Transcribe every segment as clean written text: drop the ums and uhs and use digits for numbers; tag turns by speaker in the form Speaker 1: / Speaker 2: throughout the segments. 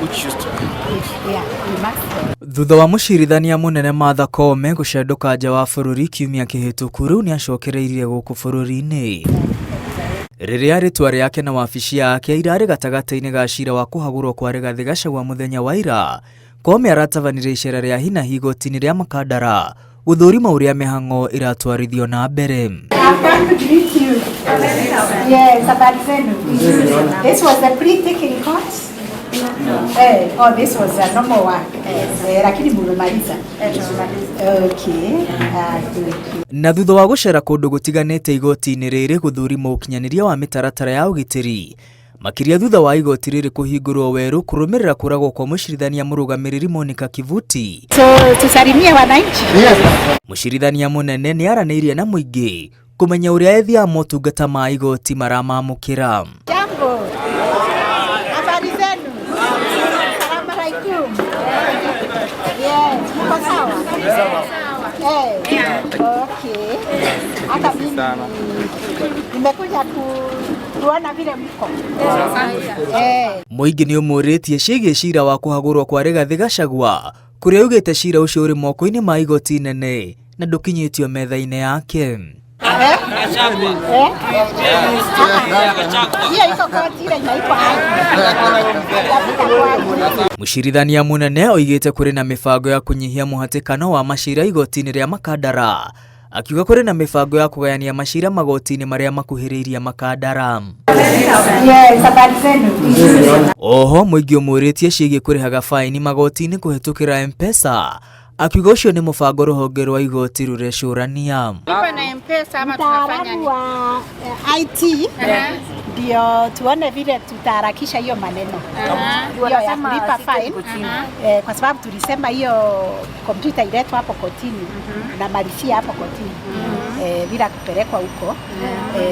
Speaker 1: which used to be.
Speaker 2: Yeah, we must.
Speaker 3: Thutha wa mũcirithania mũnene Martha Koome gũcendoka nja wa bũrũri kiumia kĩhĩtũku, rĩu nĩacokereirie gũkũ bũrũri-inĩ. Rĩrĩa rĩtwa rĩake na wabici yake irarĩ gatagatĩ-inĩ ga cira wa kũhagũrwo kwa Rigathi Gachagua mũthenya wa ira, Koome aratabanire icera rĩa hi na hi igooti-inĩ rĩa Makadara gũthũrima ũrĩa mĩhang'o ĩratwarithio na mbere.
Speaker 2: Yes, habari zenu. This was the pre-taking court. Oh, this was a normal work. Lakini mmemaliza. Okay.
Speaker 3: Na thutha wa gũcera kũndũ gũtiganĩte igooti-inĩ rĩrĩ gũthũrima ũkinyanĩria wa mĩtaratara ya ũgitĩri, makĩria thutha wa igoti rĩrĩ kũhingũrwo werũ kũrũmĩrĩra kũragwo kwa mũcirithania mũrũgamĩrĩri Martha Koome.
Speaker 2: So tusalimie wananchi.
Speaker 3: Mũcirithania mũnene nĩaranĩirie na mũingĩ kũmenya ũrĩa ethi a motungata ma igoti maramamũkĩra.
Speaker 2: Jambo. Habari zenu. Salamu alaikum. Yes, mko sawa? Okay. Hata mimi nimekuja kuona vile mko.
Speaker 3: Mũingĩ nĩ ũmũrĩtie ciĩgiĩ cira wa kũhagũrwo kwa Rigathi Gachagua, kũrĩa augĩte cira ũcio ũrĩ moko-inĩ ma igoti inene na ndũkinyĩtio metha-inĩ yake. Mũcirithania mũnene oigĩte kũrĩ na mĩbango ya kũnyihia mũhatĩkano wa macira igoti-inĩ rĩa Makadara, akiuga kũrĩ na mĩbango ya kũgayania macira magoti-inĩ marĩa makuhĩrĩirie Makadara. Oho mũingĩ ũmũrĩtie ciĩgiĩ kũrĩhaga faini magoti-inĩ kũhetũkĩra M-Pesa, akiuga ũcio nĩ mũbango rũhonge rwa igoti rũrecũrania.
Speaker 2: Mtaalamu wa IT ndio tuone vile tutaharakisha hiyo maneno ya kulipa fine, kwa sababu tulisema hiyo kompyuta iletwe hapo kotini na malisia hapo kotini bila kupelekwa huko,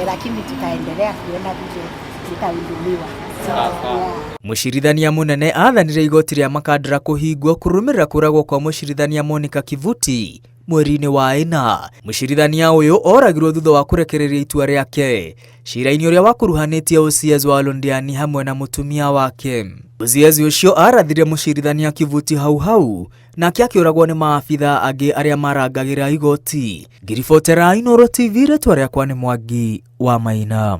Speaker 2: lakini tutaendelea kuona vile zitahudumiwa.
Speaker 3: Mũcirithania mũnene athanire igoti rĩa Makadara kũhingwo kũrũmĩrĩra kũragwo kwa mũcirithania Martha Koome mweri-inĩ wa ĩna. Mũcirithania ũyũ oragirwo thutha wa kũrekereria itua rĩake cira-inĩ ũrĩa wakuruhanĩtie OCS wa Londiani hamwe na mũtumia wake. OCS ũcio arathire mũcirithania Koome hau nake akĩũragwo nĩ maabitha angĩ arĩa marangagĩra igoti. Ngiribotera Inooro TV, rĩtwa rĩakwa nĩ Mwangi wa Maina.